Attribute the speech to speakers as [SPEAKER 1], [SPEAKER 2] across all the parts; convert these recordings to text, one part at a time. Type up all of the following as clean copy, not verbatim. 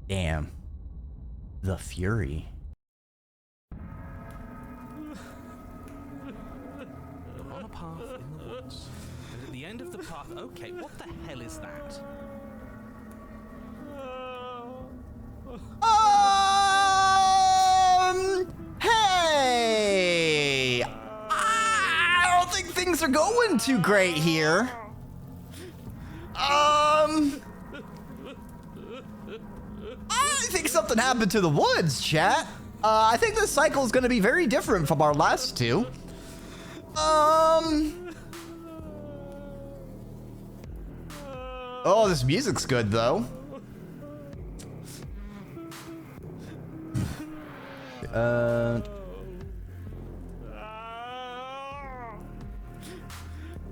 [SPEAKER 1] Damn. The Fury.
[SPEAKER 2] You're on a path in the woods. And at the end of the path... Okay, what the hell is that?
[SPEAKER 1] Hey! I don't think things are going too great here. I think something happened to the woods, chat. I think this cycle is going to be very different from our last two. Oh, this music's good, though.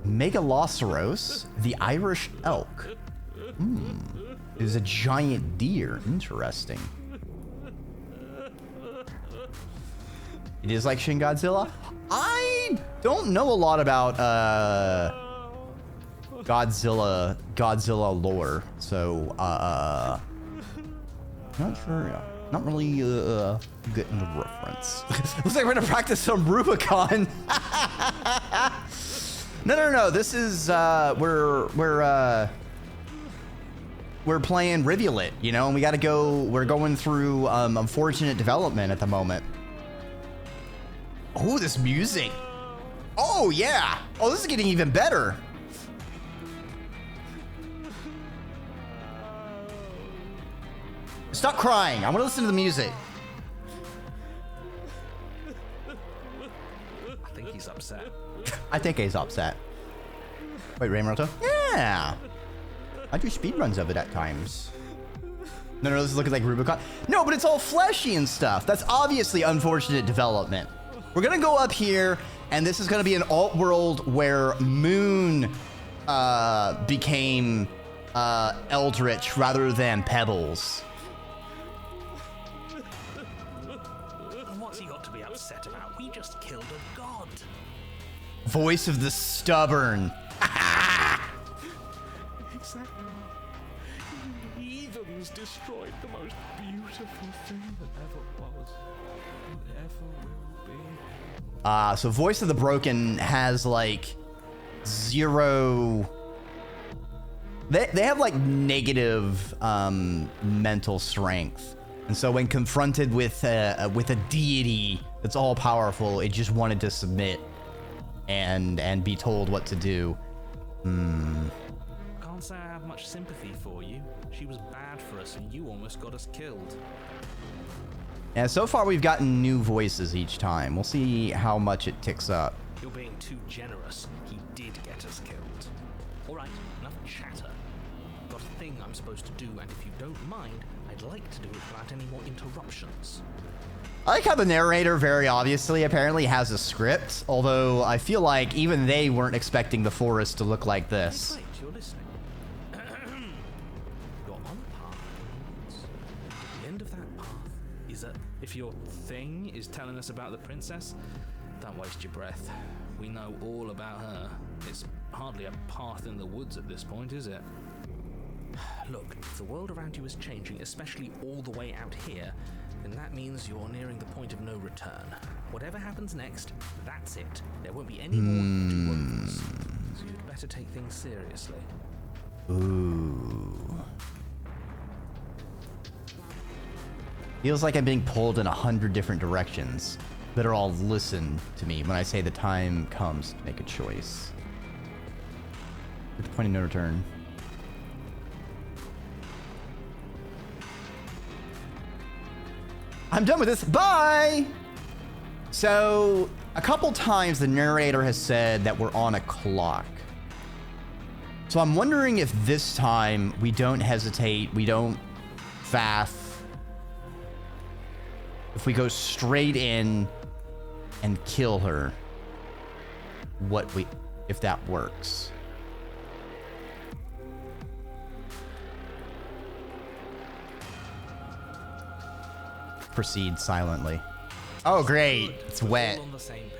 [SPEAKER 1] Megaloceros, the Irish elk. Is a giant deer. Interesting. It is like Shin Godzilla. I don't know a lot about Godzilla lore, so not sure. Not really getting the reference. Looks like we're gonna practice some Rubicon. No. This is we're playing Rivulet, you know, and we gotta go. We're going through unfortunate development at the moment. Oh, this music. Oh yeah. Oh, this is getting even better. Stop crying. I want to listen to the music.
[SPEAKER 2] I think he's upset.
[SPEAKER 1] I think he's upset. Wait, Raymoto? Yeah. I do speedruns of it at times. No, this is looking like Rubicon. No, but it's all fleshy and stuff. That's obviously unfortunate development. We're going to go up here, and this is going to be an alt world where Moon became Eldritch rather than Pebbles.
[SPEAKER 2] What's he got to be upset about? We just killed a god.
[SPEAKER 1] Voice of the stubborn.
[SPEAKER 2] Exactly. Heathens destroyed the most beautiful thing that ever was and ever will be.
[SPEAKER 1] So Voice of the Broken has like zero. They have like negative mental strength, and so when confronted with a deity that's all powerful, it just wanted to submit and be told what to do.
[SPEAKER 2] Can't say I have much sympathy for you. She was bad for us, and you almost got us killed.
[SPEAKER 1] And so far we've gotten new voices each time. We'll see how much it ticks up.
[SPEAKER 2] You're being too generous. He did get us killed. All right, enough chatter. I've got a thing I'm supposed to do, and if you don't mind, I'd like to do it without any more interruptions.
[SPEAKER 1] I like how the narrator very obviously apparently has a script, although I feel like even they weren't expecting the forest to look like this.
[SPEAKER 2] Wait, you're listening. You're on a path. At the end of that path is a... If your thing is telling us about the princess, don't waste your breath. We know all about her. It's hardly a path in the woods at this point, is it? Look, if the world around you is changing, especially all the way out here, then that means you're nearing the point of no return. Whatever happens next, that's it. There won't be any more do-overs. So you'd better take things seriously.
[SPEAKER 1] Ooh. Feels like I'm being pulled in 100 different directions. Better all listen to me when I say the time comes to make a choice. At the point of no return. I'm done with this. Bye! So, a couple times the narrator has said that we're on a clock. So I'm wondering if this time we don't hesitate, we don't faff. If we go straight in and kill her, if that works. Proceed silently. Oh, great. It's wet.
[SPEAKER 2] All on the same page.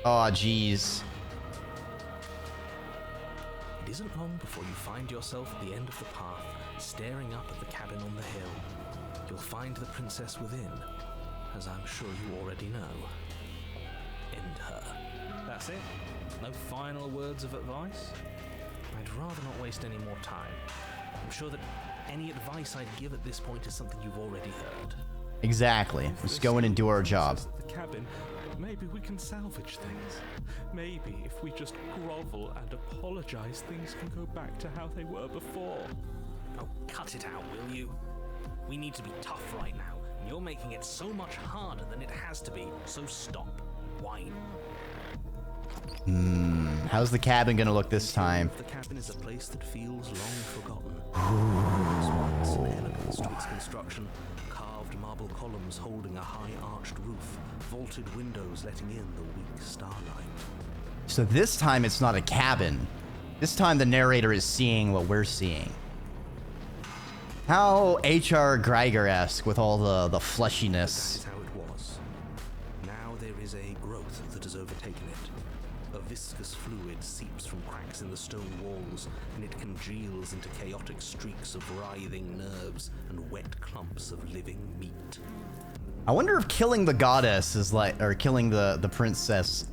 [SPEAKER 1] Oh, jeez.
[SPEAKER 2] It isn't long before you find yourself at the end of the path, staring up at the cabin on the hill. You'll find the princess within, as I'm sure you already know. End her. That's it? No final words of advice? I'd rather not waste any more time. I'm sure that any advice I'd give at this point is something you've already heard.
[SPEAKER 1] Exactly. Let's go in and do our job.
[SPEAKER 2] The cabin, maybe we can salvage things. Maybe if we just grovel and apologize, things can go back to how they were before. Oh, cut it out, will you? We need to be tough right now, and you're making it so much harder than it has to be, so stop. Whine.
[SPEAKER 1] How's the cabin gonna look this time?
[SPEAKER 2] The cabin is a place that feels long forgotten. There's once and elements to its construction. Carved marble columns holding a high arched roof, vaulted windows letting in the weak starlight.
[SPEAKER 1] So this time it's not a cabin. This time the narrator is seeing what we're seeing. How H.R. Geiger-esque with all the fleshiness.
[SPEAKER 2] That is how it was. Now there is a growth that has overtaken it. A viscous fluid seeps from cracks in the stone walls, and it congeals into chaotic streaks of writhing nerves and wet clumps of living meat.
[SPEAKER 1] I wonder if killing the goddess is like, or killing the princess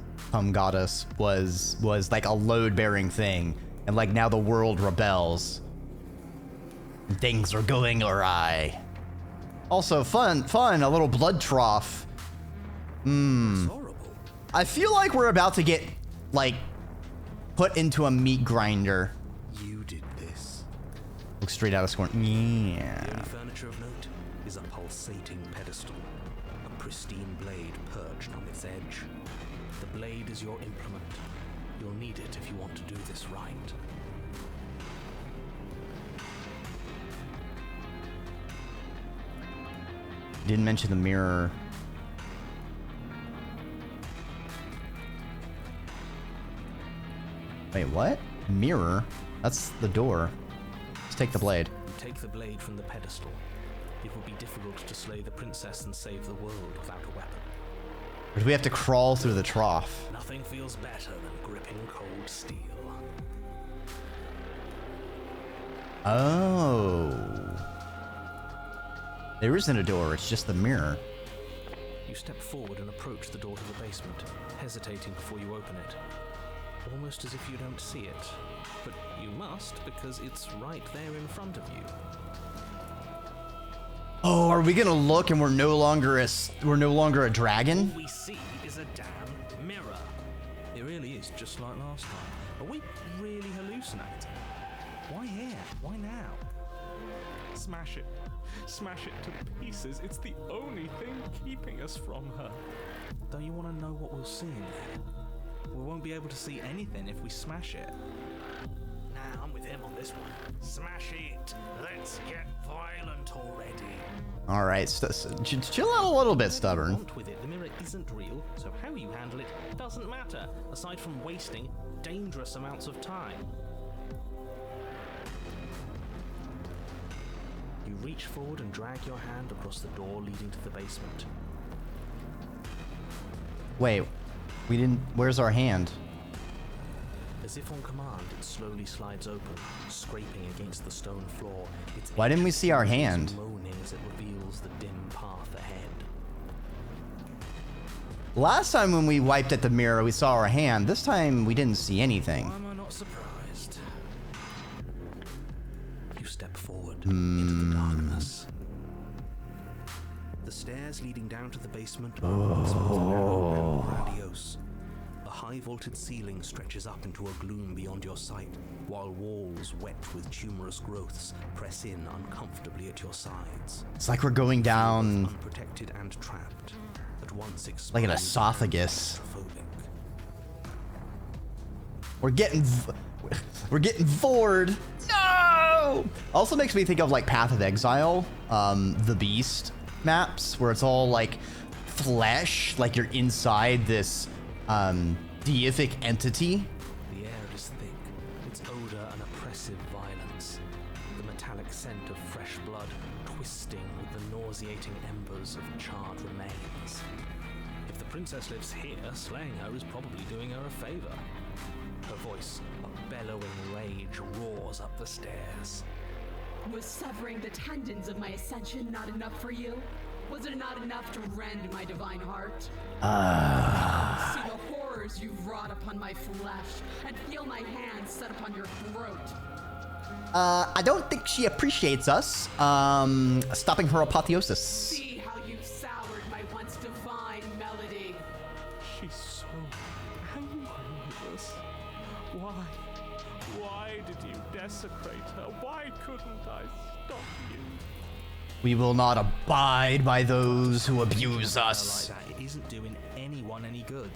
[SPEAKER 1] goddess was like a load-bearing thing, and like now the world rebels. Things are going awry. Also, fun, a little blood trough.
[SPEAKER 2] That's horrible.
[SPEAKER 1] I feel like we're about to get, like, put into a meat grinder.
[SPEAKER 2] You did this.
[SPEAKER 1] Look straight out of Scorn.
[SPEAKER 2] The
[SPEAKER 1] Yeah.
[SPEAKER 2] only furniture of note is a pulsating pedestal, a pristine blade perched on its edge. The blade is your implement. You'll need it if you want to do this right.
[SPEAKER 1] Didn't mention the mirror. Wait, what? Mirror? That's the door. Let's take the blade.
[SPEAKER 2] You take the blade from the pedestal. It would be difficult to slay the princess and save the world without a weapon.
[SPEAKER 1] Or do we have to crawl through the trough?
[SPEAKER 2] Nothing feels better than gripping cold steel.
[SPEAKER 1] Oh. There isn't a door, it's just the mirror.
[SPEAKER 2] You step forward and approach the door to the basement, hesitating before you open it. Almost as if you don't see it. But you must, because it's right there in front of you.
[SPEAKER 1] Oh, are we gonna look and we're no longer a dragon?
[SPEAKER 2] All we see is a damn mirror. It really is just like last time. Are we really hallucinating? Why here? Why now? Smash it. Smash it to pieces. It's the only thing keeping us from her. Don't you want to know what we'll see in there? We won't be able to see anything if we smash it. Nah, I'm with him on this one. Smash it. Let's get violent already.
[SPEAKER 1] All right, chill out a little bit, stubborn.
[SPEAKER 2] Want with it. The mirror isn't real, so how you handle it doesn't matter, aside from wasting dangerous amounts of time. You reach forward and drag your hand across the door leading to the basement.
[SPEAKER 1] Wait, we didn't. Where's our hand?
[SPEAKER 2] As if on command, it slowly slides open, scraping against the stone floor. Its
[SPEAKER 1] Why didn't we see our
[SPEAKER 2] edge
[SPEAKER 1] hand?
[SPEAKER 2] moaning as it reveals the dim path ahead.
[SPEAKER 1] Last time when we wiped at the mirror, we saw our hand. This time, we didn't see anything.
[SPEAKER 2] Why am I not surprised? You step forward into the darkness. The stairs leading down to the basement are once more narrow and grandiose. A high-vaulted ceiling stretches up into a gloom beyond your sight, while walls wet with tumorous growths press in uncomfortably at your sides.
[SPEAKER 1] It's like we're going down
[SPEAKER 2] Unprotected and trapped, at once exposed
[SPEAKER 1] like an
[SPEAKER 2] and
[SPEAKER 1] esophagus.
[SPEAKER 2] claustrophobic.
[SPEAKER 1] We're getting bored. No! Also makes me think of like Path of Exile, the Beast maps, where it's all like flesh, like you're inside this deific entity.
[SPEAKER 2] The air is thick, its odor an oppressive violence. The metallic scent of fresh blood twisting with the nauseating embers of charred remains. If the princess lives here, slaying her is probably doing her a favor. Her voice, a bellowing rage, roars up the stairs.
[SPEAKER 3] Was severing the tendons of my ascension not enough for you? Was it not enough to rend my divine heart? See the horrors you've wrought upon my flesh, and feel my hands set upon your throat.
[SPEAKER 1] I don't think she appreciates us, stopping her apotheosis.
[SPEAKER 3] See how you've soured my once divine melody.
[SPEAKER 2] She's so angry with us. Why? Why did you desecrate her? Why couldn't I stop you?
[SPEAKER 1] We will not abide by those who abuse us.
[SPEAKER 2] Like that, it isn't doing anyone any good.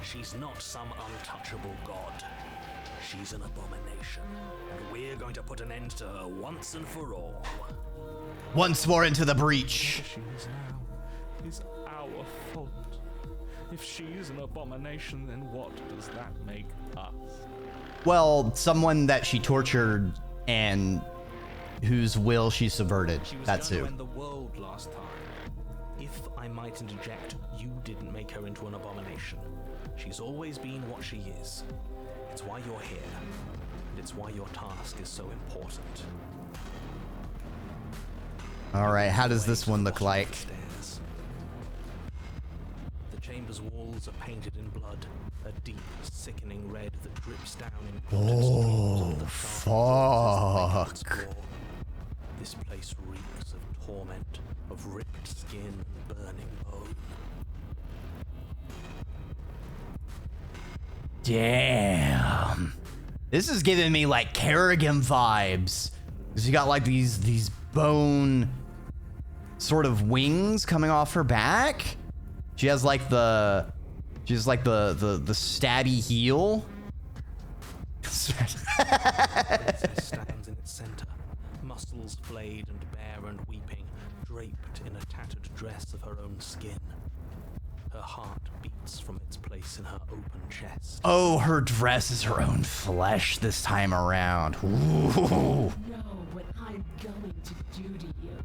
[SPEAKER 4] She's not some untouchable god. She's an abomination, and we're going to put an end to her once and for all.
[SPEAKER 1] Once more into the breach.
[SPEAKER 2] Whatever she is now is our fault. If she's an abomination, then what does that make us?
[SPEAKER 1] Well, someone that she tortured and whose will she subverted.
[SPEAKER 2] She was
[SPEAKER 1] That's
[SPEAKER 2] going
[SPEAKER 1] who.
[SPEAKER 2] to end the world last time. If I might interject, you didn't make her into an abomination. She's always been what she is. It's why you're here, and it's why your task is so important.
[SPEAKER 1] All right, how does this one look like?
[SPEAKER 2] Stairs. The chamber's walls are painted in blood, a deep, sickening red that drips down in
[SPEAKER 1] Oh, fuck.
[SPEAKER 2] This place reeks of torment, of ripped skin and burning bone.
[SPEAKER 1] Damn. This is giving me like Kerrigan vibes. Cause you got like these bone sort of wings coming off her back. She has like the stabby heel.
[SPEAKER 2] Princess stands in its center, muscles flayed and bare and weeping, draped in a tattered dress of her own skin. Her heart beats from its place in her open chest.
[SPEAKER 1] Oh, her dress is her own flesh this time around. Ooh.
[SPEAKER 3] Know what I'm going to do to you.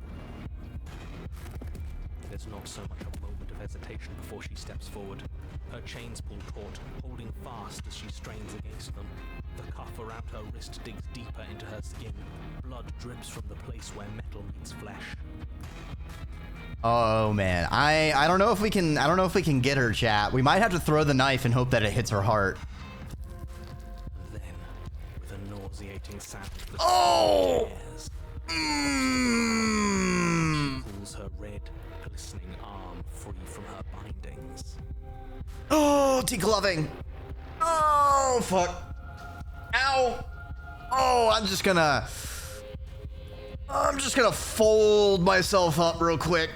[SPEAKER 2] There's not so much a moment of hesitation before she steps forward. Her chains pull taut, holding fast as she strains against them. The cuff around her wrist digs deeper into her skin. Blood drips from the place where metal meets flesh.
[SPEAKER 1] Oh man, I don't know if we can get her, chat. We might have to throw the knife and hope that it hits her heart.
[SPEAKER 2] And then, with a nauseating sound, the
[SPEAKER 1] Oh!
[SPEAKER 2] tears,
[SPEAKER 1] Mm.
[SPEAKER 2] pulls her red, glistening arm free from her bindings.
[SPEAKER 1] Oh, degloving. Oh, fuck. Ow. Oh, I'm just gonna fold myself up real quick.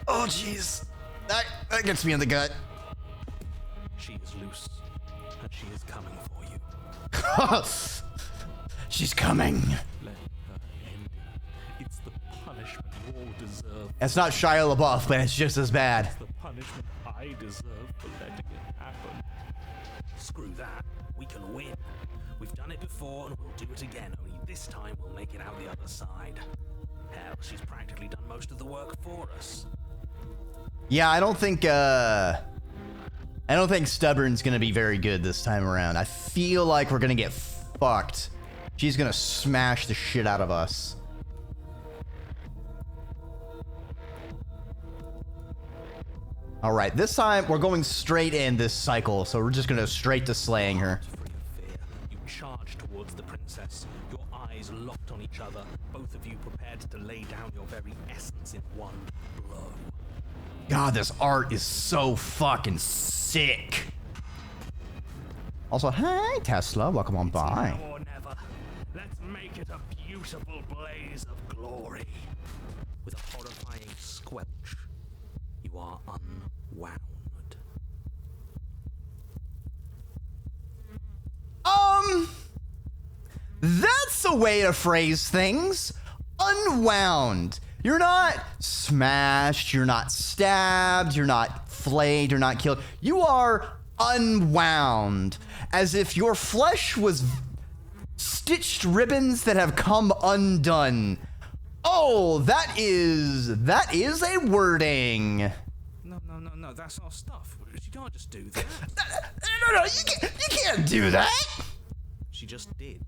[SPEAKER 1] Oh, jeez. That gets me in the gut.
[SPEAKER 2] She is loose, and she is coming for you.
[SPEAKER 1] She's coming.
[SPEAKER 2] Let her end it. It's the punishment you all deserve.
[SPEAKER 1] It's not Shia LaBeouf, but it's just as bad.
[SPEAKER 2] It's the punishment I deserve for letting it happen.
[SPEAKER 4] Screw that. We can win. We've done it before and we'll do it again, only this time we'll make it out the other side. Hell, she's practically done most of the work for us.
[SPEAKER 1] Yeah, I don't think Stubborn's gonna be very good this time around. I feel like we're gonna get fucked. She's gonna smash the shit out of us. All right, this time we're going straight in this cycle, so we're just gonna go straight to slaying her.
[SPEAKER 2] Free of fear, you charge towards the princess, your eyes locked on each other, both of you prepared to lay down your very essence in one blow.
[SPEAKER 1] God, this art is so fucking sick. Also, hey Tesla, welcome on by.
[SPEAKER 4] Now or never. Let's make it a beautiful blaze of glory.
[SPEAKER 2] With a horrifying squelch, you are unwound.
[SPEAKER 1] That's a way to phrase things. Unwound. You're not smashed, you're not stabbed, you're not flayed, you're not killed. You are unwound. As if your flesh was stitched ribbons that have come undone. Oh, that is a wording.
[SPEAKER 2] No, that's our stuff. She can't just do that.
[SPEAKER 1] No, you can't do that.
[SPEAKER 2] She just did.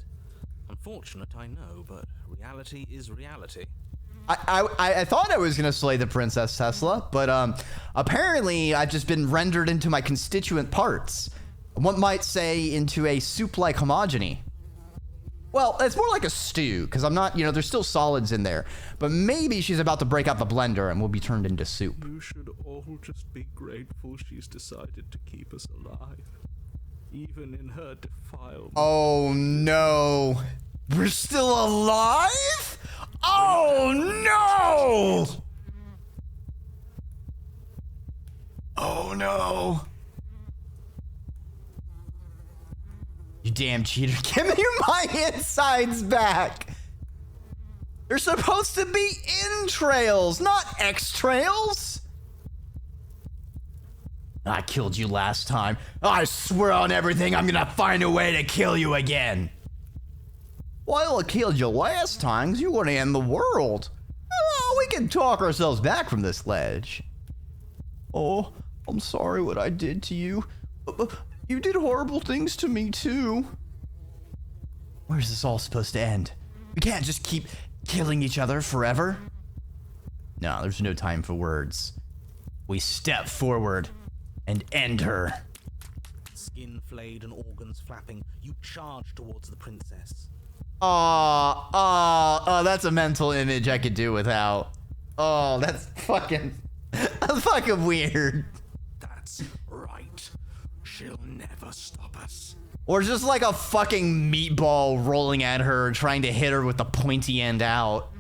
[SPEAKER 2] Unfortunate, I know, but Reality is reality.
[SPEAKER 1] I thought I was gonna slay the Princess Tesla, but apparently I've just been rendered into my constituent parts. One might say into a soup-like homogeny. Well, it's more like a stew, because I'm not, there's still solids in there. But maybe she's about to break out the blender and we'll be turned into soup.
[SPEAKER 5] You should all just be grateful she's decided to keep us alive. Even in her defilement.
[SPEAKER 1] Oh no. We're still alive? Oh no! Oh no. You damn cheater. Give me my insides back. They're supposed to be entrails, not extrails. I killed you last time. I swear on everything I'm gonna find a way to kill you again. Well, I killed you last time because you want to end the world. Oh, we can talk ourselves back from this ledge. Oh, I'm sorry what I did to you. You did horrible things to me too. Where's this all supposed to end? We can't just keep killing each other forever. No, there's no time for words. We step forward and end her.
[SPEAKER 4] Skin flayed and organs flapping, you charge towards the princess.
[SPEAKER 1] Oh, that's a mental image I could do without. Oh, that's fucking weird.
[SPEAKER 4] That's right. She'll never stop us.
[SPEAKER 1] Or just like a fucking meatball rolling at her, trying to hit her with the pointy end out.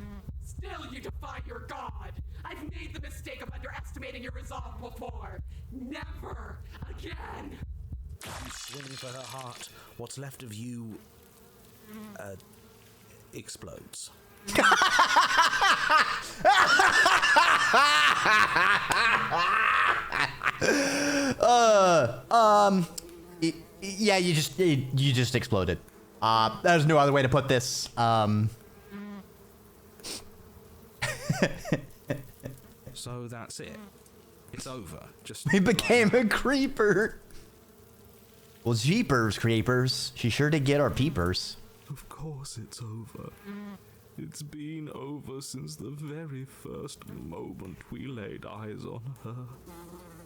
[SPEAKER 3] Still, you defy your god. I've made the mistake of underestimating your resolve before. Never again.
[SPEAKER 4] You swing for her heart. What's left of you explodes.
[SPEAKER 1] Yeah, you just exploded. There's no other way to put this.
[SPEAKER 2] So that's it. It's over. Just
[SPEAKER 1] He became a creeper. Well, jeepers, creepers. She sure did get our peepers.
[SPEAKER 5] Of course it's over. It's been over since the very first moment we laid eyes on her.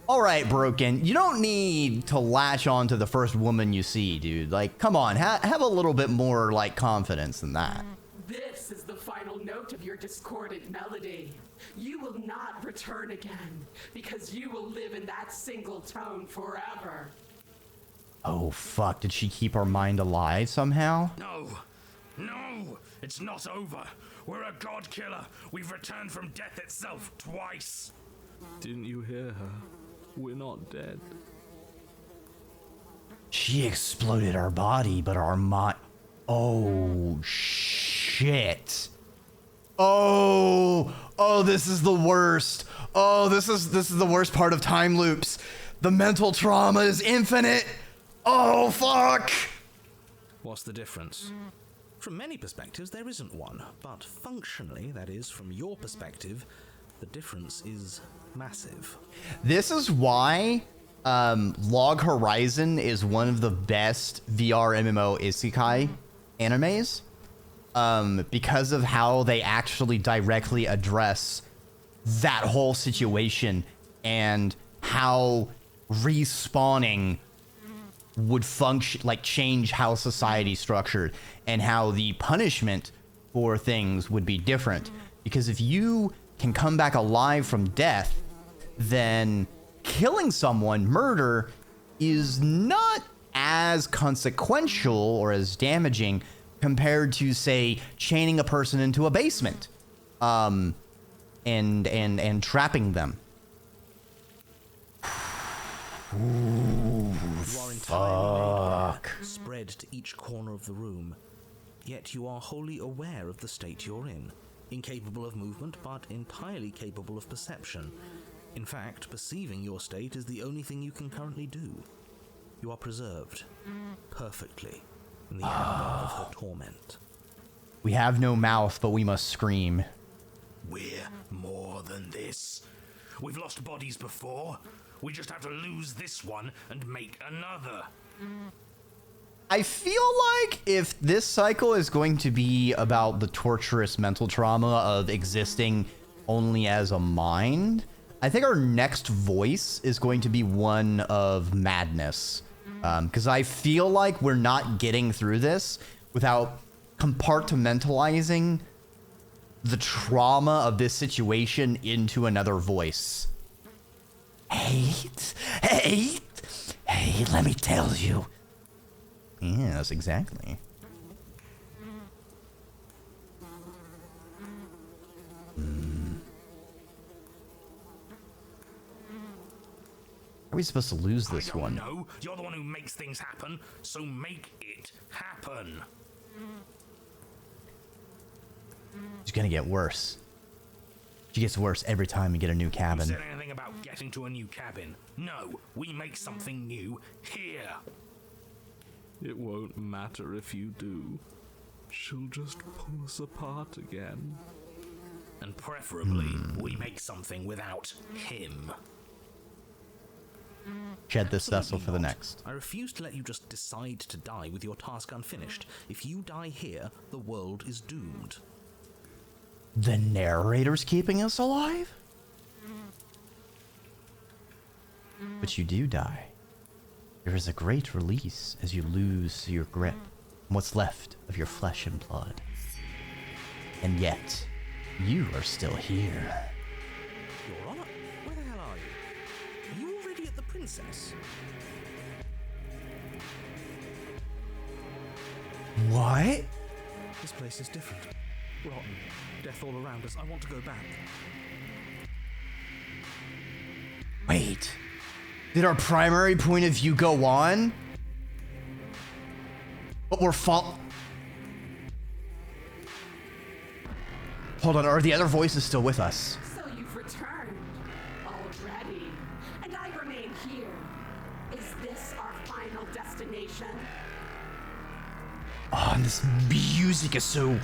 [SPEAKER 1] All right, Broken. You don't need to latch on to the first woman you see, dude. Like, come on. Have a little bit more, like, confidence than that.
[SPEAKER 3] This is the final note of your discordant melody. You will not return again, because you will live in that single tone forever.
[SPEAKER 1] Oh, fuck. Did she keep our mind alive somehow?
[SPEAKER 4] No, it's not over. We're a god killer. We've returned from death itself twice.
[SPEAKER 5] Didn't you hear her? We're not dead.
[SPEAKER 1] She exploded our body, but our mind... Oh, shit. Oh, this is the worst. Oh, this is the worst part of time loops. The mental trauma is infinite. Oh, fuck.
[SPEAKER 2] What's the difference?
[SPEAKER 4] From many perspectives, there isn't one. But functionally, that is, from your perspective, the difference is massive.
[SPEAKER 1] This is why Log Horizon is one of the best VR MMO isekai animes. Because of how they actually directly address that whole situation and how respawning would function, like change how society's structured and how the punishment for things would be different. Because if you can come back alive from death, then killing someone, murder, is not as consequential or as damaging compared to, say, chaining a person into a basement, and trapping them. Ooh,
[SPEAKER 4] You are entirely
[SPEAKER 1] fuck.
[SPEAKER 4] spread to each corner of the room, yet you are wholly aware of the state you're in, incapable of movement, but entirely capable of perception. In fact, perceiving your state is the only thing you can currently do. You are preserved perfectly in the ember of her torment.
[SPEAKER 1] We have no mouth, but we must scream.
[SPEAKER 4] We're more than this. We've lost bodies before. We just have to lose this one and make another.
[SPEAKER 1] I feel like if this cycle is going to be about the torturous mental trauma of existing only as a mind, I think our next voice is going to be one of madness. Because I feel like we're not getting through this without compartmentalizing the trauma of this situation into another voice. Hate, let me tell you. Yes, exactly. Are we supposed to lose this one?
[SPEAKER 4] No, you're the one who makes things happen, so make it happen.
[SPEAKER 1] It's gonna get worse. She gets worse every time we get a new cabin.
[SPEAKER 4] You said anything about getting to a new cabin? No, we make something new here.
[SPEAKER 5] It won't matter if you do. She'll just pull us apart again.
[SPEAKER 4] And preferably, we make something without him.
[SPEAKER 1] Shed this vessel for the
[SPEAKER 4] Not.
[SPEAKER 1] next.
[SPEAKER 4] I refuse to let you just decide to die with your task unfinished. If you die here, the world is doomed.
[SPEAKER 1] The narrator's keeping us alive? But you do die. There is a great release as you lose your grip on what's left of your flesh and blood. And yet, you are still here.
[SPEAKER 4] Your Honor, where the hell are you? Are you already at the Princess?
[SPEAKER 1] What?
[SPEAKER 4] This place is different. Rotten. Death all around us. I want to go back.
[SPEAKER 1] Wait. Did our primary point of view go on? But we're Hold on, are the other voices still with us?
[SPEAKER 3] So you've returned already, and I remain here. Is this our final destination?
[SPEAKER 1] Oh, and this music is so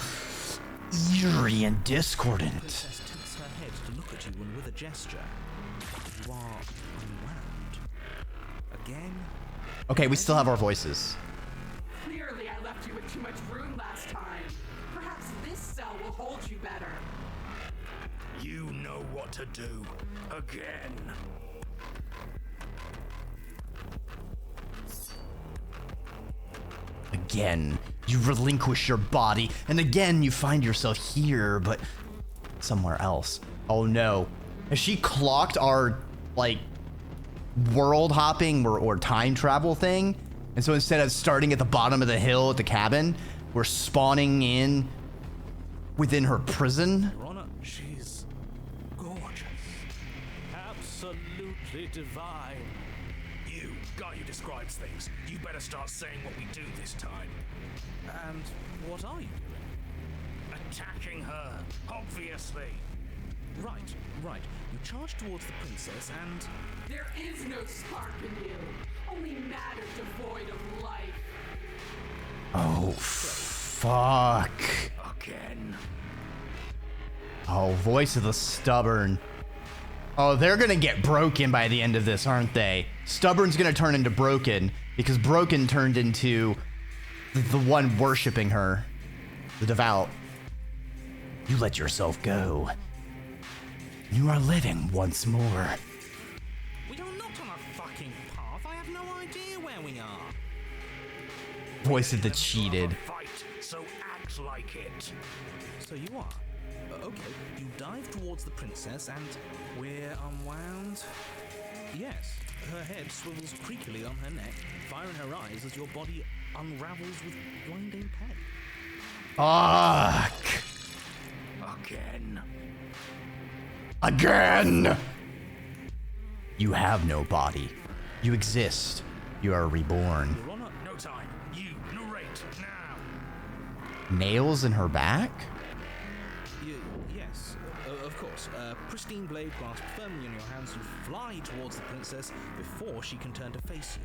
[SPEAKER 1] eerie and discordant.
[SPEAKER 4] Princess tilts her head to look at you, and with a gesture, you are unwound. Again?
[SPEAKER 1] Okay, we still have our voices.
[SPEAKER 3] Clearly, I left you with too much room last time. Perhaps this cell will hold you better.
[SPEAKER 4] You know what to do. Again.
[SPEAKER 1] Again, you relinquish your body, and again you find yourself here, but somewhere else. Oh no. Has she clocked our, like, world hopping or time travel thing? And so instead of starting at the bottom of the hill at the cabin, we're spawning in within her prison?
[SPEAKER 4] Your Honor, she's gorgeous.
[SPEAKER 2] Absolutely divine.
[SPEAKER 4] You, guy who describes things, you better start saying what we do this time.
[SPEAKER 2] And what are you doing?
[SPEAKER 4] Attacking her, obviously.
[SPEAKER 2] Right. You charge towards the princess and...
[SPEAKER 3] There is no spark in you, only matter devoid of life.
[SPEAKER 1] Oh, fuck.
[SPEAKER 4] Again.
[SPEAKER 1] Oh, voice of the stubborn. Oh, they're gonna get broken by the end of this, aren't they? Stubborn's gonna turn into broken because broken turned into the one worshiping her, the devout. You let yourself go. You are living once more.
[SPEAKER 4] We are not on a fucking path. I have no idea where we are.
[SPEAKER 1] Voice of the cheated.
[SPEAKER 4] Fight, so act like it.
[SPEAKER 2] So you are. Okay, you dive towards the princess and we're unwound. Yes, her head swivels creakily on her neck, fire in her eyes as your body unravels with blinding pain.
[SPEAKER 1] Fuck. Again! You have no body. You exist. You are reborn.
[SPEAKER 2] Your Honor,
[SPEAKER 4] No time. You narrate now.
[SPEAKER 1] Nails in her back?
[SPEAKER 2] yes, of course. Pristine blade grasped firmly in your hands, you fly towards the princess before she can turn to face you.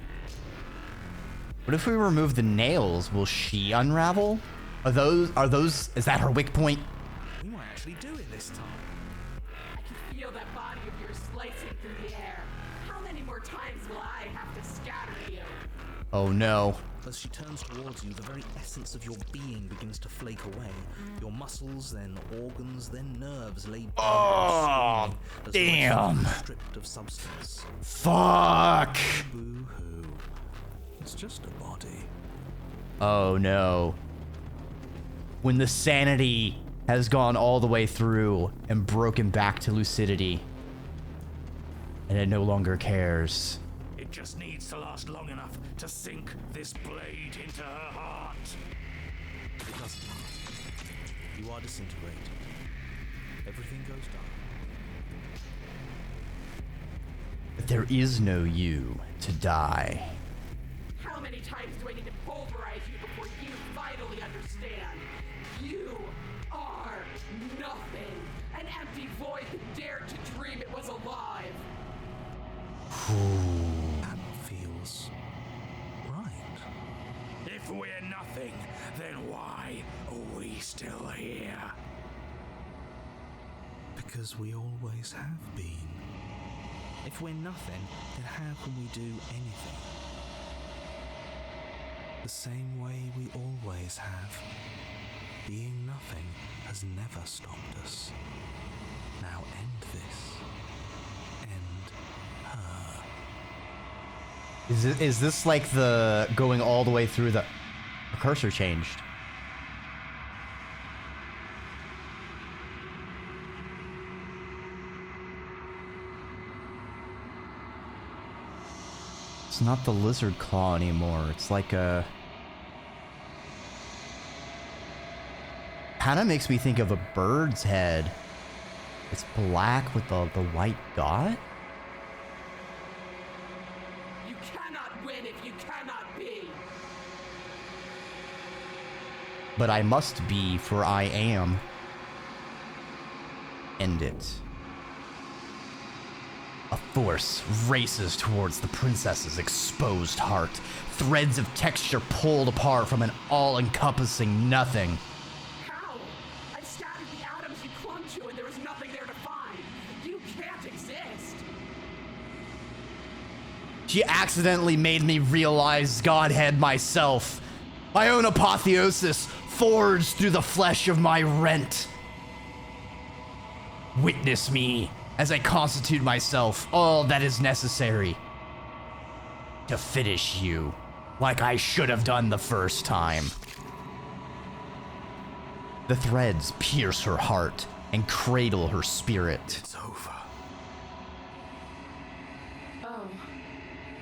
[SPEAKER 1] What if we remove the nails? Will she unravel? Is that her wick point?
[SPEAKER 2] We might actually do it this time.
[SPEAKER 3] I can feel that body of yours slicing through the air. How many more times will I have to scatter you?
[SPEAKER 1] Oh no.
[SPEAKER 4] As she turns towards you, the very essence of your being begins to flake away. Your muscles, then organs, then nerves lay bare
[SPEAKER 1] Oh,
[SPEAKER 4] as
[SPEAKER 1] damn.
[SPEAKER 4] stripped of substance.
[SPEAKER 1] Fuck.
[SPEAKER 4] Boo-hoo. It's just a body.
[SPEAKER 1] Oh no. When the sanity has gone all the way through and broken back to lucidity, and it no longer cares.
[SPEAKER 5] It just needs to last long enough to sink this blade into her heart.
[SPEAKER 4] It doesn't last. You are disintegrated. Everything goes dark.
[SPEAKER 1] But there is no you to die.
[SPEAKER 3] How many times do I need to pulverize you before you finally understand? You are nothing. An empty void that dared to dream it was alive.
[SPEAKER 4] That feels right.
[SPEAKER 5] If we're nothing, then why are we still here?
[SPEAKER 4] Because we always have been. If we're nothing, then how can we do anything? The same way we always have. Being nothing has never stopped us. Now end this. End her.
[SPEAKER 1] Is this like the going all the way through the cursor changed? It's not the lizard claw anymore. It's like a... Kind of makes me think of a bird's head. It's black with the white dot.
[SPEAKER 3] You cannot win if you cannot be.
[SPEAKER 1] But I must be, for I am. End it. A force races towards the princess's exposed heart. Threads of texture pulled apart from an all-encompassing nothing.
[SPEAKER 3] How? I scattered the atoms you clung to and there was nothing there to find. You can't exist.
[SPEAKER 1] She accidentally made me realize Godhead myself. My own apotheosis forged through the flesh of my rent. Witness me as I constitute myself all that is necessary to finish you, like I should have done the first time. The threads pierce her heart and cradle her spirit.
[SPEAKER 4] It's over.
[SPEAKER 3] Oh,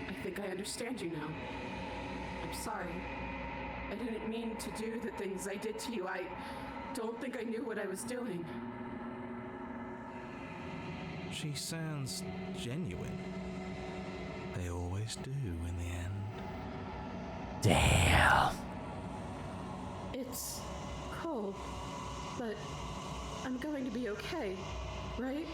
[SPEAKER 3] I think I understand you now. I'm sorry. I didn't mean to do the things I did to you. I don't think I knew what I was doing.
[SPEAKER 4] She sounds genuine. They always do in the end.
[SPEAKER 1] Damn.
[SPEAKER 3] It's cold, but I'm going to be okay, right?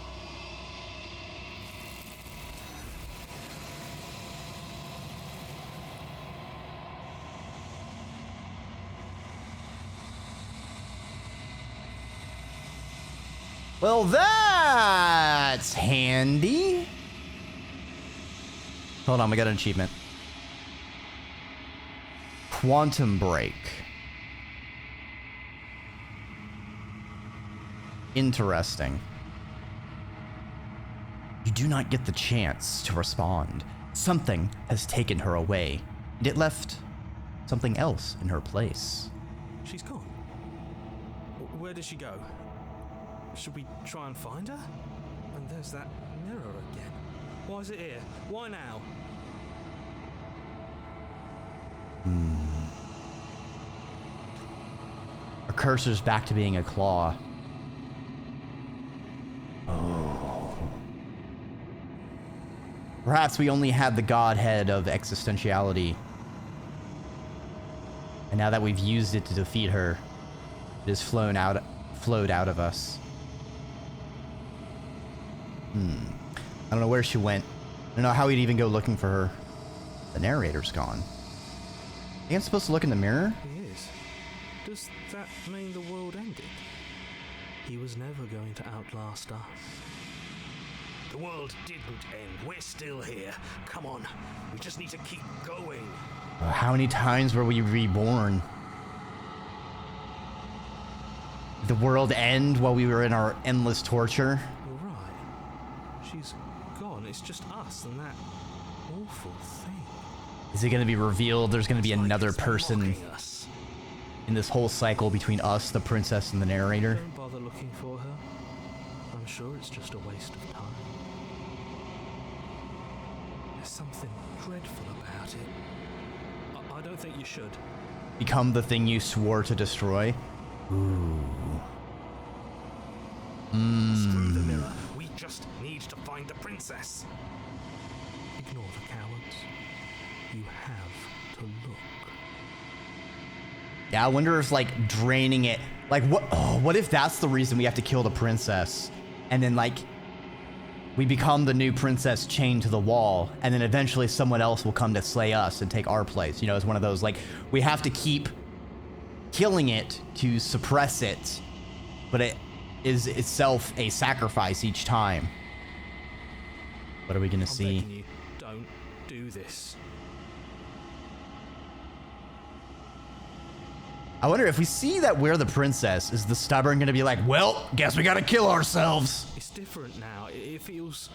[SPEAKER 1] Well, that's handy. Hold on, we got an achievement. Quantum break. Interesting. You do not get the chance to respond. Something has taken her away, and it left something else in her place.
[SPEAKER 4] She's gone. Where did she go? Should we try and find her? And there's that mirror again. Why is it here? Why now?
[SPEAKER 1] Her cursor's back to being a claw. Oh. Perhaps we only had the godhead of existentiality. And now that we've used it to defeat her, it has flowed out of us. I don't know where she went. I don't know how we'd even go looking for her. The narrator's gone. I think I'm supposed to look in the mirror?
[SPEAKER 4] He is. Does that mean the world ended? He was never going to outlast us. The world didn't end. We're still here. Come on. We just need to keep going.
[SPEAKER 1] How many times were we reborn? Did the world end while we were in our endless torture?
[SPEAKER 2] You're right. She's gone. It's just us and that awful thing.
[SPEAKER 1] Is it going to be revealed there's going to be another
[SPEAKER 2] It's
[SPEAKER 1] person
[SPEAKER 2] mocking us.
[SPEAKER 1] in this whole cycle between us, the princess, and the narrator?
[SPEAKER 2] Don't bother looking for her. I'm sure it's just a waste of time. There's something dreadful about it. I don't think you should.
[SPEAKER 1] Become the thing you swore to destroy? Ooh.
[SPEAKER 4] Screw the mirror. We just need to find the princess.
[SPEAKER 2] Ignore the cowards. You have to look.
[SPEAKER 1] Yeah, I wonder if, like, draining it... Like, what if that's the reason we have to kill the princess? And then, like, we become the new princess chained to the wall, and then eventually someone else will come to slay us and take our place. You know, it's one of those, like, we have to keep killing it to suppress it, but it is itself a sacrifice each time. What are we gonna
[SPEAKER 2] I'm
[SPEAKER 1] see?
[SPEAKER 2] begging you, don't do this.
[SPEAKER 1] I wonder if we see that we're the princess, is the stubborn gonna be like, well, guess we gotta kill ourselves?
[SPEAKER 2] It's different now. It feels,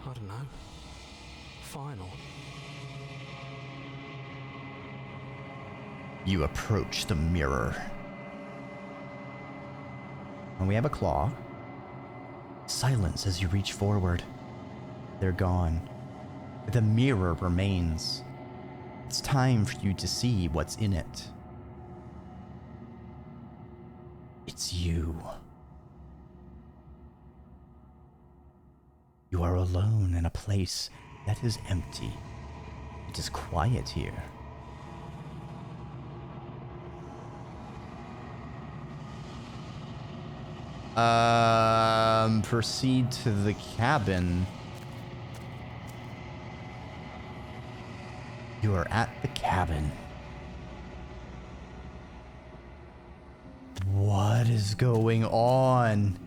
[SPEAKER 2] I don't know, final.
[SPEAKER 1] You approach the mirror. And we have a claw. Silence as you reach forward. They're gone. The mirror remains. It's time for you to see what's in it. It's you. You are alone in a place that is empty. It is quiet here. Proceed to the cabin. You are at the cabin. What is going on?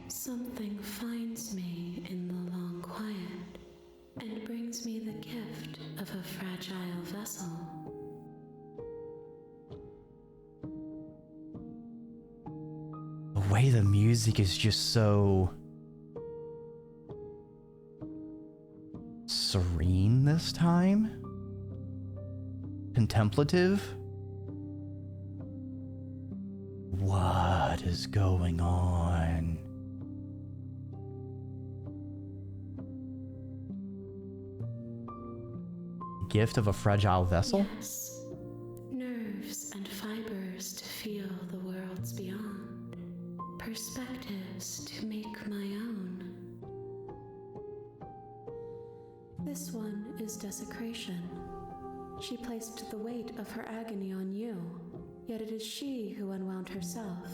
[SPEAKER 6] Something finds me in the long quiet and brings me the gift of a fragile vessel.
[SPEAKER 1] The way the music is just so serene this time. Contemplative. What is going on? Gift of a fragile vessel?
[SPEAKER 6] Yes, nerves and fibers to feel the worlds beyond, perspectives to make my own. This one is desecration. She placed the weight of her agony on you, yet it is she who unwound herself.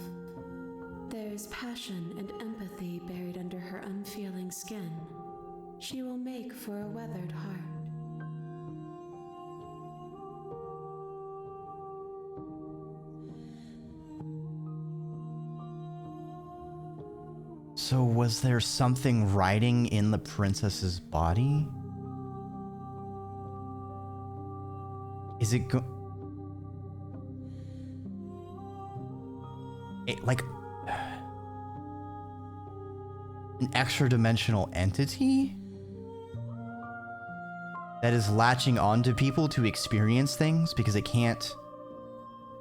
[SPEAKER 6] There is passion and empathy buried under her unfeeling skin. She will make for a weathered heart.
[SPEAKER 1] So was there something riding in the princess's body? Is it like an extra-dimensional entity that is latching onto people to experience things because it can't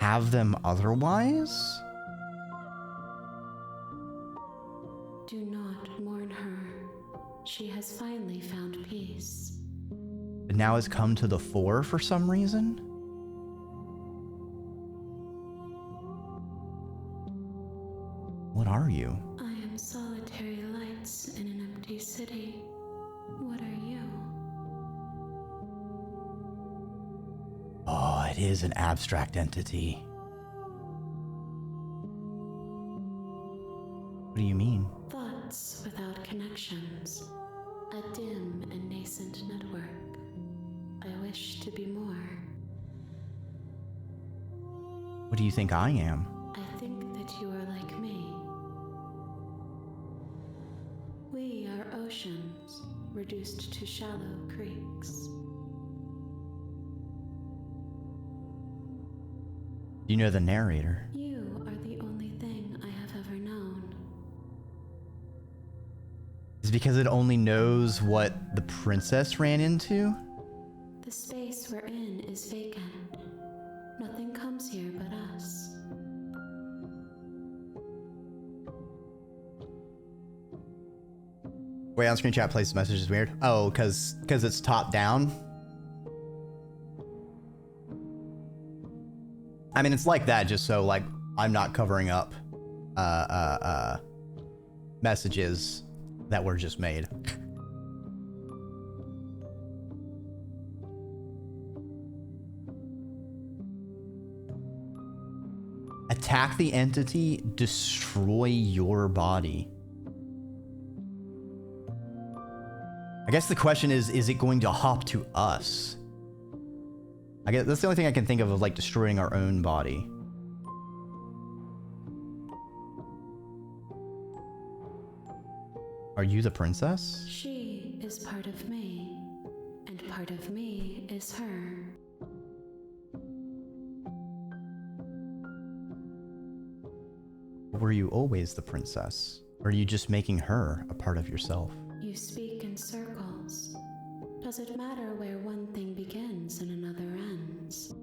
[SPEAKER 1] have them otherwise?
[SPEAKER 6] Do not mourn her. She has finally found peace.
[SPEAKER 1] But now has come to the fore for some reason? What are you?
[SPEAKER 6] I am solitary lights in an empty city. What are you?
[SPEAKER 1] Oh, it is an abstract entity. What do you mean?
[SPEAKER 6] Thoughts without connections. A dim and nascent network. I wish to be more.
[SPEAKER 1] What do you think I am?
[SPEAKER 6] I think that you are like me. We are oceans, reduced to shallow creeks.
[SPEAKER 1] You know the narrator.
[SPEAKER 6] You are the only thing I have ever known.
[SPEAKER 1] Is it because it only knows what the princess ran into?
[SPEAKER 6] The space we're in is vacant. Nothing comes here but us.
[SPEAKER 1] Wait, on screen chat plays message is weird. Oh, because it's top down. I mean, it's like that just so like I'm not covering up messages that were just made. Attack the entity, destroy your body. I guess the question is it going to hop to us? I guess that's the only thing I can think of like destroying our own body. Are you the princess?
[SPEAKER 6] She is part of me, and part of me is her.
[SPEAKER 1] Were you always the princess? Or are you just making her a part of yourself?
[SPEAKER 6] You speak in circles. Does it matter where one thing begins and another ends?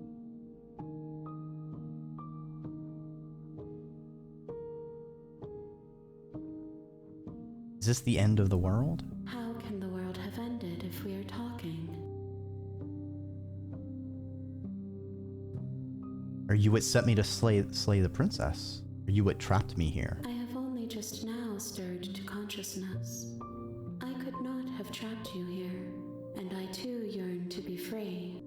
[SPEAKER 1] Is this the end of the world?
[SPEAKER 6] How can the world have ended if we are talking?
[SPEAKER 1] Are you what sent me to slay the princess? Are you what trapped me here?
[SPEAKER 6] I have only just now stirred to consciousness. I could not have trapped you here, and I too yearn to be free.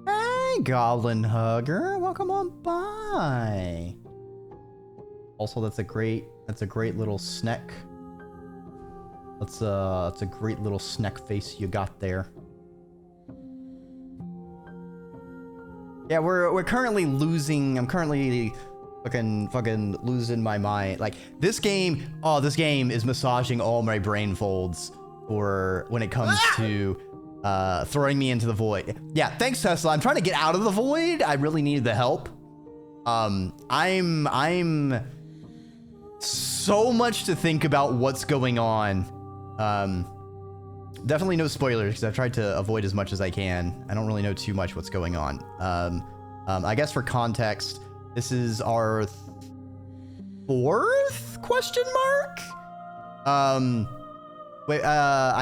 [SPEAKER 1] Hey, Goblin Hugger, welcome on by. Also, that's a great little snack. That's a great little snack face you got there. Yeah, we're currently losing. I'm currently fucking losing my mind. Like this game is massaging all my brain folds for when it comes to throwing me into the void. Yeah, thanks Tesla. I'm trying to get out of the void. I really needed the help. I'm so much to think about what's going on. Definitely no spoilers because I've tried to avoid as much as I can. I don't really know too much what's going on. I guess for context, this is our fourth question mark? I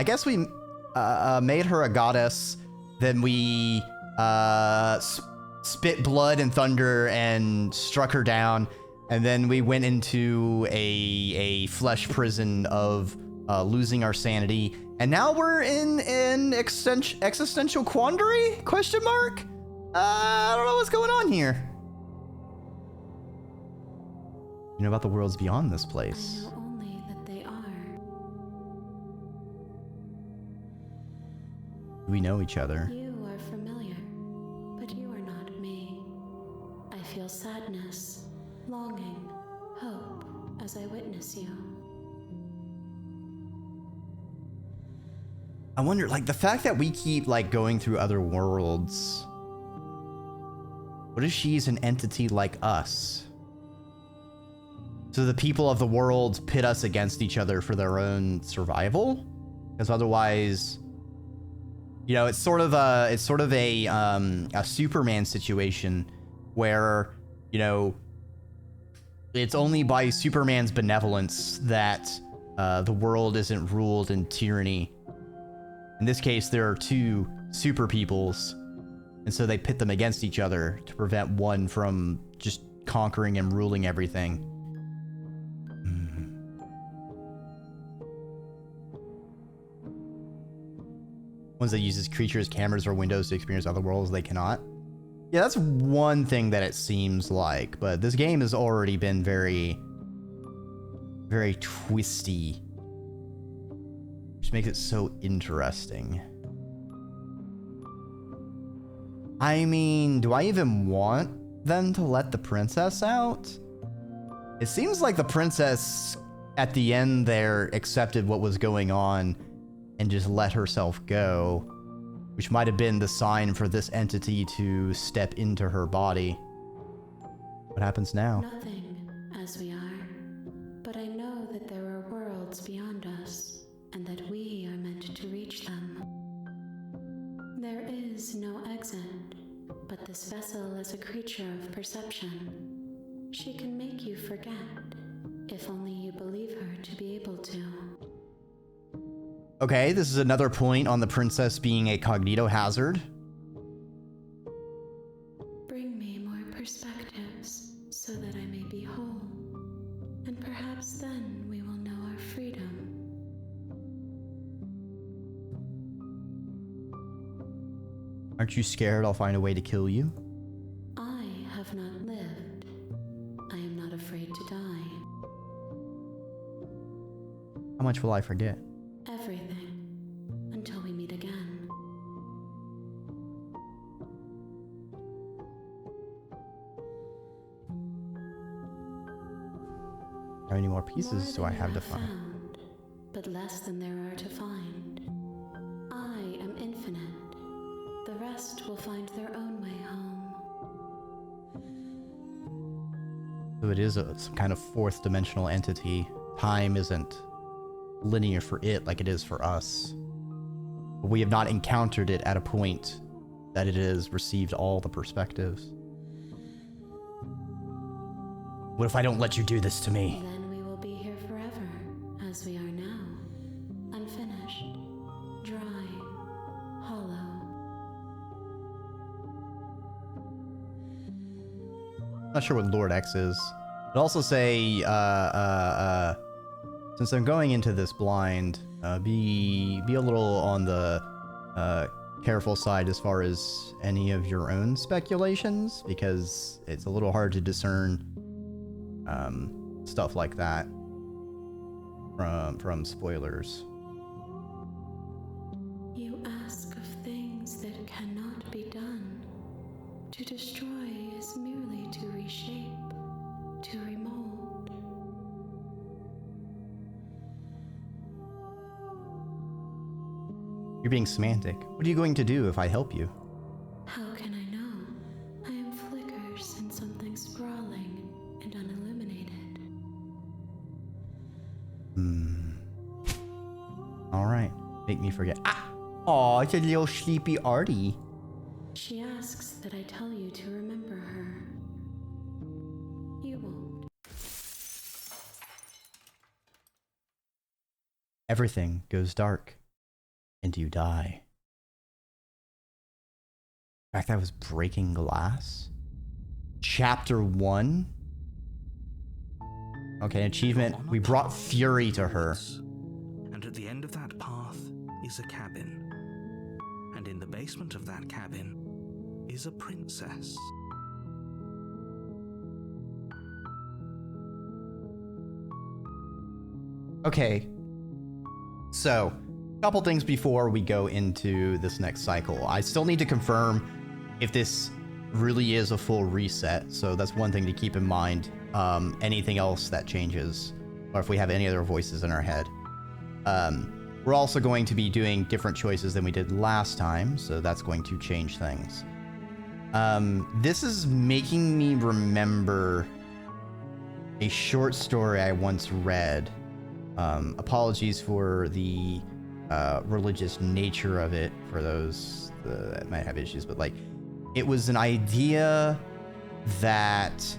[SPEAKER 1] guess we made her a goddess, then we spit blood and thunder and struck her down, and then we went into a flesh prison of losing our sanity, and now we're in an existential quandary? Question mark? I don't know what's going on here. You know about the worlds beyond this place.
[SPEAKER 6] I know only that they are.
[SPEAKER 1] We know each other.
[SPEAKER 6] You are familiar, but you are not me. I feel sadness, longing, hope as I witness you.
[SPEAKER 1] I wonder, like, the fact that we keep, like, going through other worlds. What if she's an entity like us? So the people of the world pit us against each other for their own survival? Because otherwise, you know, it's sort of a Superman situation where, you know, it's only by Superman's benevolence that the world isn't ruled in tyranny. In this case, there are two super peoples, and so they pit them against each other to prevent one from just conquering and ruling everything. Ones that uses creatures, cameras, or windows to experience other worlds they cannot. Yeah, that's one thing that it seems like, but this game has already been very, very twisty, which makes it so interesting. I mean, do I even want them to let the princess out? It seems like the princess at the end there accepted what was going on and just let herself go, which might have been the sign for this entity to step into her body. What happens now?
[SPEAKER 6] Nothing, as we are. But I know that there are worlds beyond us, and that we are meant to reach them. There is no exit, but this vessel is a creature of perception. She can make you forget, if only you believe her to be able to.
[SPEAKER 1] Okay, this is another point on the princess being a cognito hazard.
[SPEAKER 6] Bring me more perspectives, so that I may be whole. And perhaps then we will know our freedom.
[SPEAKER 1] Aren't you scared I'll find a way to kill you?
[SPEAKER 6] I have not lived. I am not afraid to die.
[SPEAKER 1] How much will I forget?
[SPEAKER 6] Everything, until we meet again.
[SPEAKER 1] How many more pieces
[SPEAKER 6] More
[SPEAKER 1] do I
[SPEAKER 6] than
[SPEAKER 1] have
[SPEAKER 6] you
[SPEAKER 1] to find?
[SPEAKER 6] found, but less than there are to find. I am infinite. The rest will find their own way home.
[SPEAKER 1] So it is some kind of fourth dimensional entity. Time isn't linear for it like it is for us. But we have not encountered it at a point that it has received all the perspectives. What if I don't let you do this to me?
[SPEAKER 6] Then we will be here forever, as we are now. Unfinished, dry, hollow.
[SPEAKER 1] Not sure what Lord X is. I'd also say, since I'm going into this blind, be a little on the careful side as far as any of your own speculations, because it's a little hard to discern stuff like that from spoilers.
[SPEAKER 6] You ask of things that cannot be done. To destroy is merely to reshape, to remold.
[SPEAKER 1] You're being semantic. What are you going to do if I help you?
[SPEAKER 6] How can I know? I am flickers in something sprawling and unilluminated.
[SPEAKER 1] Alright. Make me forget. Ah! Aw, it's a little sleepy Artie.
[SPEAKER 6] She asks that I tell you to remember her. You won't.
[SPEAKER 1] Everything goes dark. And you die. In fact, that was Breaking Glass. Chapter 1. Okay, achievement. We brought fury to her.
[SPEAKER 4] And at the end of that path is a cabin. And in the basement of that cabin is a princess.
[SPEAKER 1] Okay. So, a couple things before we go into this next cycle. I still need to confirm if this really is a full reset. So that's one thing to keep in mind. Anything else that changes, or if we have any other voices in our head. We're also going to be doing different choices than we did last time, so that's going to change things. This is making me remember a short story I once read. Apologies for the religious nature of it for those that might have issues, but like, it was an idea that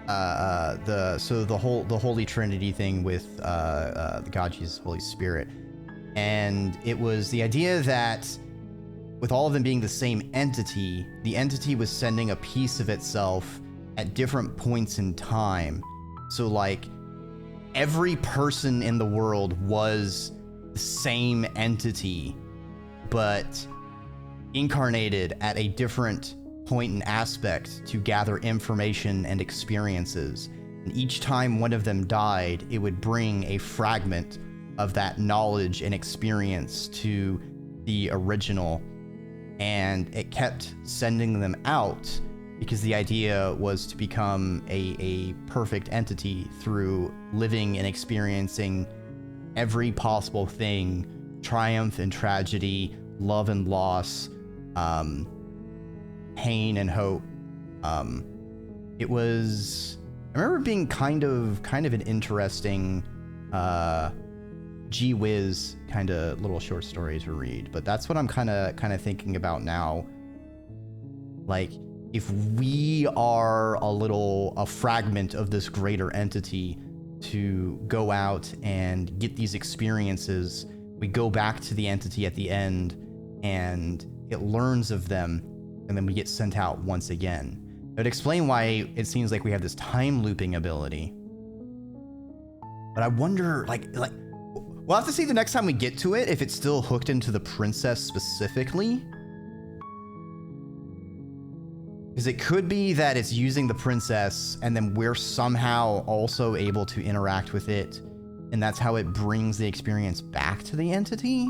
[SPEAKER 1] the Holy Trinity thing with the God, Jesus, Holy Spirit, and it was the idea that with all of them being the same entity, the entity was sending a piece of itself at different points in time. So like, every person in the world was the same entity, but incarnated at a different point and aspect to gather information and experiences. And each time one of them died, it would bring a fragment of that knowledge and experience to the original. And it kept sending them out because the idea was to become a perfect entity through living and experiencing every possible thing, triumph and tragedy, love and loss, pain and hope. It was, I remember being kind of an interesting gee whiz kind of little short story to read, but that's what I'm kind of thinking about now. Like, if we are a fragment of this greater entity to go out and get these experiences, we go back to the entity at the end and it learns of them, and then we get sent out once again. It would explain why it seems like we have this time looping ability. But I wonder, like we'll have to see the next time we get to it if it's still hooked into the princess specifically. Because it could be that it's using the princess and then we're somehow also able to interact with it, and that's how it brings the experience back to the entity.